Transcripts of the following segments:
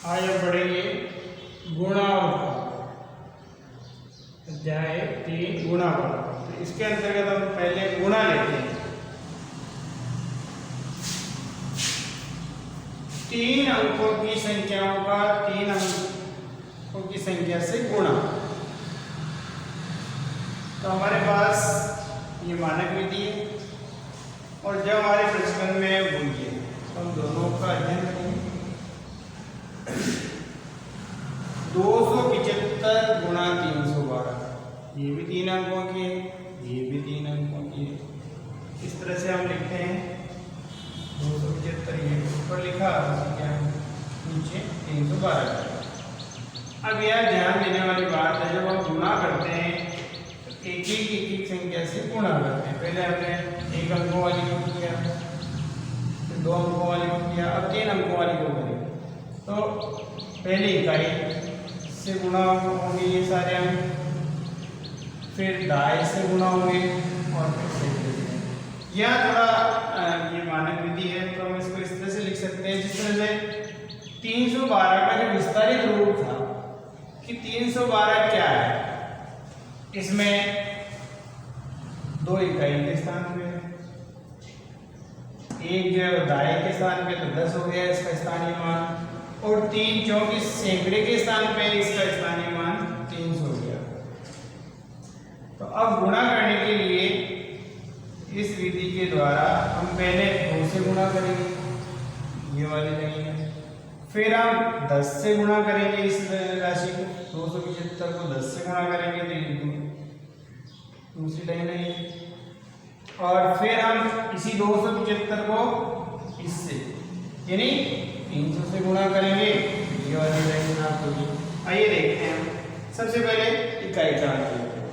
आज हम पढ़ेंगे गुणा और अध्याय 3 गुणा वाला। तो इसके अंतर्गत हम पहले गुणा लेते हैं। 3 अंकों की संख्याओं का 3 अंकों की संख्या से गुणा। तो हमारे पास ये मानक विधि है और जब हमारे प्रश्न में बोलिए तो हम दोनों का अध्ययन करेंगे। 275 गुणा 312, ये भी 3 अंकों की है, ये भी 3 अंकों की है। इस तरह से हम लिखते हैं 275, ये ऊपर लिखा क्या नीचे 312। अब यह ध्यान देने वाली बात है, जब हम गुणा करते हैं तो एक संख्या से गुणा करते हैं। पहले हमने 1 अंकों वाली को किया, फिर 2 अंकों वाली को किया, अब 3 अंकों वाली को करेंगे। तो पहली इकाई से गुणा होंगे ये सारे अंक, फिर दाएं से गुणा होंगे और फिर सैकड़े से। यह थोड़ा ये मानक विधि है, तो हम इसको इस तरह से लिख सकते हैं जिस तरह से 312 का जो विस्तारित रूप था कि 312 क्या है, इसमें 2 इकाई के स्थान पे, एक जो है दाएं के स्थान पे तो 10 हो गया इसका स्थानीय मान, और 3 चौके सैकड़े के स्थान पे इसका स्थानीय मान 300 हो गया। तो अब गुणा करने के लिए इस विधि के द्वारा हम पहले 2 से गुणा करेंगे, ये वाली लाइन है, फिर हम 10 से गुणा करेंगे इस राशि को, 275 को 10 से गुणा करेंगे तो ये दूसरी लाइन है, और फिर हम इसी 275 को इससे यानी 300 से गुणा करेंगे, ये वाली लाइन प्राप्त होगी। आइए देखते हैं। सबसे पहले इकाई का अंक लेते हैं।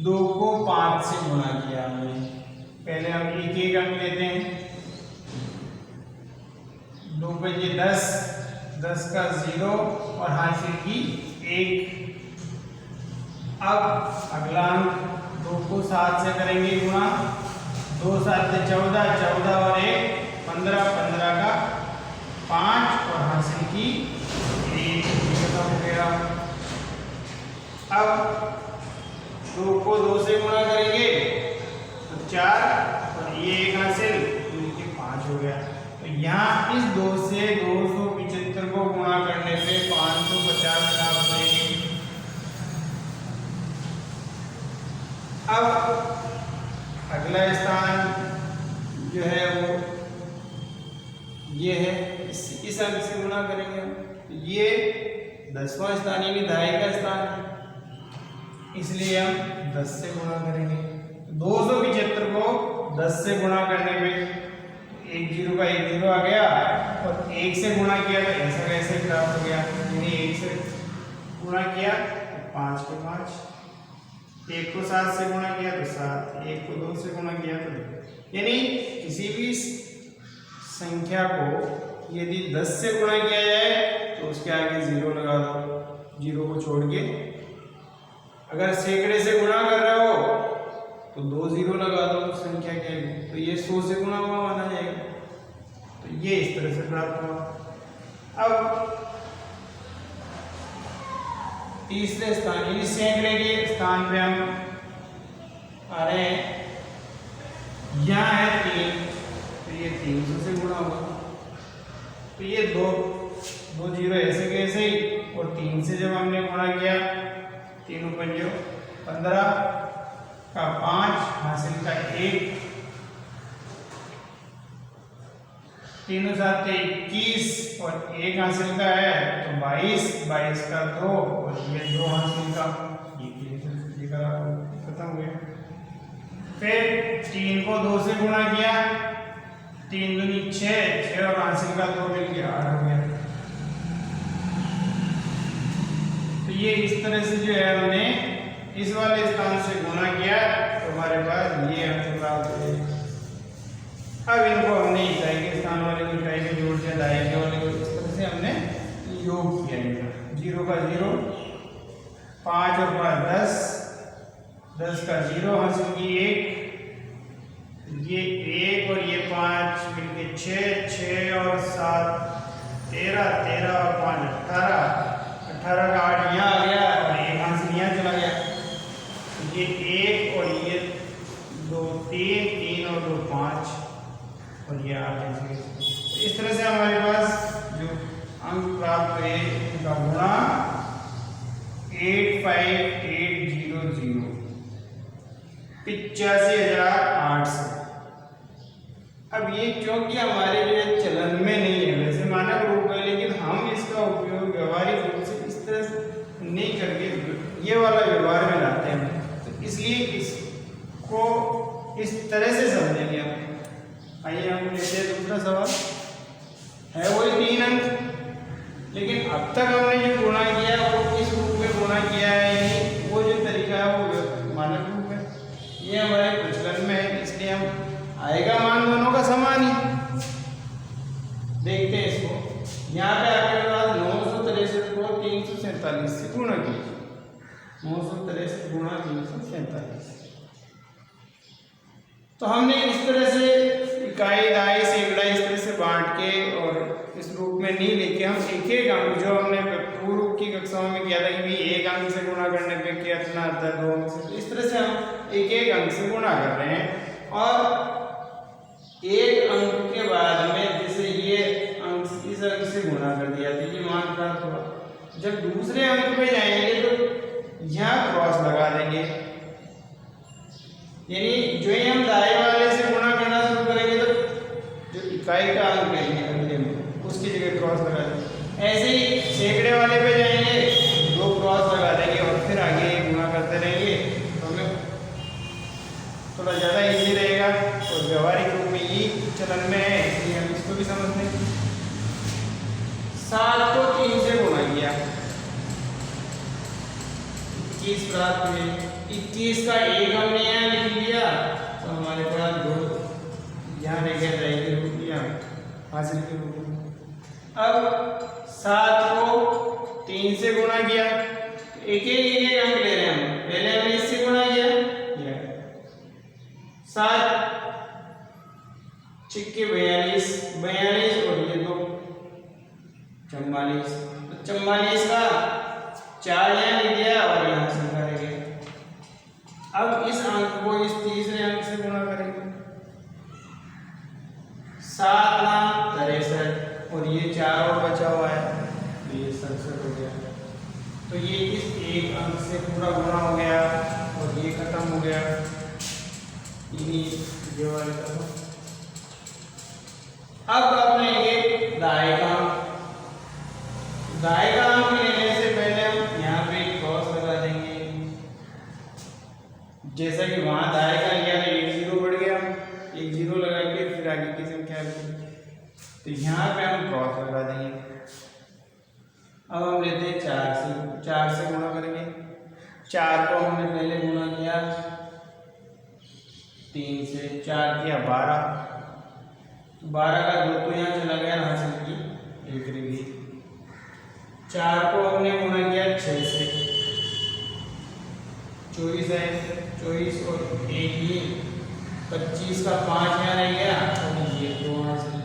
2 को 5 से गुणा किया हमने। पहले हम एक अंक लेते हैं। 2 बजे 10, 10 का 0 और हासिल की 1। अब अगला अंक 2 को 7 से करेंगे गुणा, 2 7 14, 14 और 1 15, 15 का 5 और हासिल की 1, खत्म हो गया। अब 2 को 2 से गुणा करेंगे तो 4 और ये 1 हासिल, तो ये 5 हो गया। तो यहाँ इस 2 से 275 को गुणा करने पे 550 प्राप्त होंगे। अब अगला स्थान जो है वो ये है, इस अंक से गुणा करेंगे। ये 10वां स्थान यानी दाएं का स्थान है, इसलिए हम 10 से गुणा करेंगे। 275 को 10 से गुणा करने में 1 0 का 1 0 आ गया, और 1 से गुणा किया तो ऐसा कैसे प्राप्त हो गया, यानी 1 से गुणा किया तो 5 के 5, 1 को 7 से गुणा किया तो 7, 1 को 2 से गुणा किया तो 2। यानी किसी भी संख्या को यदि 10 से गुणा किया जाए तो उसके आगे 0 लगा दो, 0 को छोड़ के। अगर सैकड़े से गुणा कर रहे हो तो 2 0 लगा दो संख्या के आगे, तो ये 100 से गुणा हुआ माना जाएगा। तो ये इस तरह से प्राप्त हुआ। अब तीसरे स्थान यानी सैकड़े के स्थान पे हम आ रहे हैं, यहाँ है 3, तो ये 300 से गुणा होगा। तो ये 2 0 ऐसे के ऐसे ही, और 3 से जब हमने गुणा किया 3 पंजो 15 का 5 हासिल का 1, 3 7 21 और 1 हासिल का है तो 22, 22 का 2 और ये 2 हासिल का, ये खत्म हो गया। फिर 3 को 2 से गुणा किया, 3 दूनी 6, 6 और हासिल का 2 मिल गया 8 हो गया। तो ये इस तरह से जो है हमने इस वाले स्थान से गुणा किया तो हमारे पास ये अंक प्राप्त हुए। अब इनको हमने इकाई के स्थान वाले को इकाई में जोड़ दिया, दाएं के वाले को इस तरह से हमने योग किया। 0 का 0, 5 और 5 10, 10 का 0 हासिल की 1, ये 1 और ये 5 मिलके 6, 6 और 7 13, 13 और 5 18, 18 का 8 यहाँ आ गया और एक आंसर यहाँ चला गया। ये 1 और ये 2 3, 3 और 2 5 और ये 8 ऐसे। तो इस तरह से हमारे पास जो अंक प्राप्त हुए उनका गुणा 85800 85,800। अब ये क्योंकि हमारे जो है चलन में नहीं है, वैसे मानक रूप है, लेकिन हम इसका उपयोग व्यवहारिक रूप से इस तरह से नहीं करके ये वाला व्यवहार में लाते हैं, तो इसलिए इसको इस तरह से समझेंगे हम। आइए हम लेते हैं दूसरा सवाल। है वही 3 अंक, लेकिन अब तक हमने जो गुणा किया है वो किस रूप में गुणा किया है, यानी वो जो तरीका है वो मानक रूप है। ये हमारे प्रचलन में है, इसलिए हम आएगा मान दोनों का समान ही। देखते हैं इसको। यहाँ पे आपके पास 963 को 347 से गुणा कीजिए। 963 गुणा 347। तो हमने इस तरह से इकाई, दहाई, सैकड़ा इस तरह से बांट के और इस रूप में नहीं लेके हम एक एक अंक, जो हमने पूर्व की कक्षाओं में किया था कि भाई एक अंक से गुणा करने पे कितना आता है 2 अंक से, तो इस तरह से हम एक एक अंक से गुणा कर रहे हैं। और एक अंक के बाद में जैसे ये अंक इस अंक से गुणा कर दिया तो ये मान प्राप्त हुआ। जब दूसरे अंक पे जाएंगे तो यहाँ क्रॉस लगा देंगे, यानी जो ही हम दाएं वाले से गुणा करना शुरू करेंगे तो जो इकाई का अंक है अगले में उसकी जगह क्रॉस लगा देंगे। ऐसे ही सैकड़े वाले पे जाएंगे, 2 क्रॉस लगा देंगे और फिर आगे गुणा करते रहेंगे, तो हमें थोड़ा ज़्यादा इजी रहेगा और व्यवहारिक रूप में ये चलन में है, इसलिए हम इसको भी समझते हैं। 7 को 3 से गुणा किया, 21 प्राप्त हुए। 21 का 1 हमने यहाँ लिख लिया तो हमारे पास 2 यहाँ रह गया, जाएगी रूप लिया हासिल के रूप में। अब 7 को 3 से गुणा किया, एक एक अंक ले रहे हैं हम। पहले हमने इससे गुणा किया 7 छिक्के 42, 42 और ये 2 44। तो 44 का 4 यहाँ ले लिया और यहाँ से रह गया। अब इस अंक को इस तीसरे अंक से गुणा करेंगे। 7 63 और ये 4 और बचा हुआ है, ये 67 हो गया। तो ये इस एक अंक से पूरा गुणा हो गया और ये खत्म हो गया, ये वाले खत्म। अब अपने ये दाएं का अंक, दाएं का अंक लेने से पहले हम यहाँ पे क्रॉस लगा देंगे। जैसा कि वहां दाएं का लिया तो 1 0 बढ़ गया, 1 0 लगा के फिर आगे की संख्या तो यहाँ पे हम क्रॉस लगा देंगे। अब हम लेते हैं 4 से गुणा करेंगे। 4 को हमने पहले गुणा किया 3 से, 4 किया 12, 12 का 2 तो यहाँ चला गया, हासिल की 1 रह गई। 4 को हमने गुणा किया 6 से, 24 है, 24 और 1 ही 25 का 5 यहाँ रह गया और ये 2 हासिल,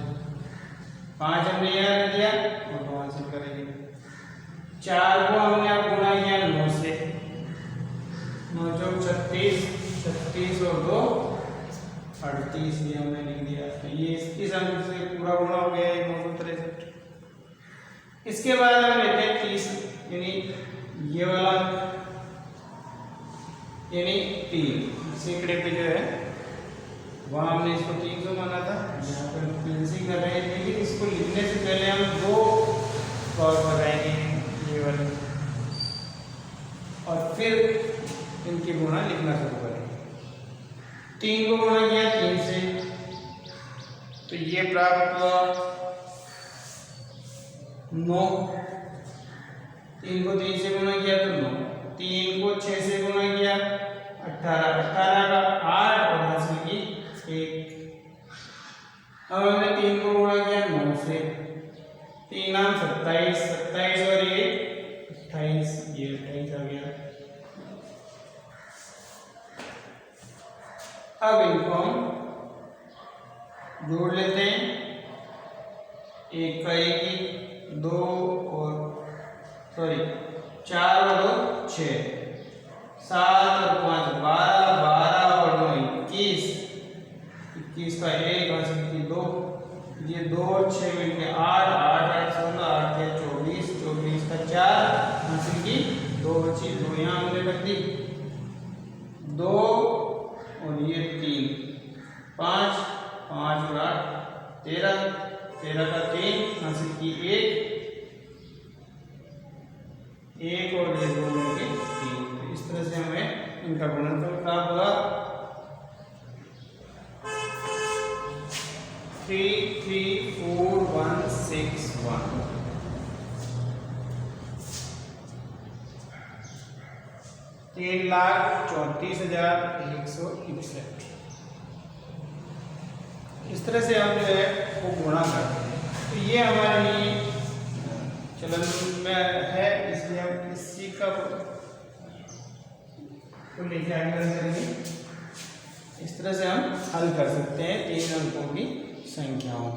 5 हमने यहाँ रख दिया और 2 हासिल करेंगे। 4 को हमने अब गुणा किया 9 से, 9 चौक 36, 36 और 2 38 ये हमने लिख दिया। तो ये इस अंक से पूरा गुणा हो गया 963। इसके बाद हम लेते हैं 30, यानी ये वाला यानी 3 सैकड़े पे जो है वहाँ हमने इसको 300 माना था, यहाँ पर हम 3 से कर रहे हैं, लेकिन इसको लिखने से पहले हम 2 क्रॉस लगाएंगे ये वाले और फिर इनकी गुणा लिखना शुरू करेंगे। 3 को गुणा किया 3 से तो ये प्राप्त हुआ 9, 3 को 3 से गुणा किया तो 9, 3 को 6 से गुणा किया 18, 18 का 8 और हासिल की 1। अब हमने 3 को गुणा किया 9 से, 3 नाम 27, 27 और ये 28, ये 28 आ गया। अब इनको हम जोड़ लेते हैं, एक का एक ही, दो और सॉरी 4 और 2 6, 7 और 5 12, 12 और 9 21, 21 का एक हासिल की 2, ये 2 और 6 मिलके 8, 8 8 16, 8 के 24, 24 का 4 हासिल की 2 बची, 2 यहाँ हमने रख दी, 2 और ये 3, 5, 5 और 8 13, 13 का 3 हासिल की 1 और ये 2 मिलके 3। तो इस तरह से हमें इनका गुणनफल प्राप्त हुआ 334161। $3,34,161। इस तरह से हम जो है वो गुणा करते हैं। तो ये हमारे लिए चलन में है, इसलिए हम इसी का को लेके आगे करेंगे। इस तरह से हम हल कर सकते हैं 3 अंकों की संख्याओं।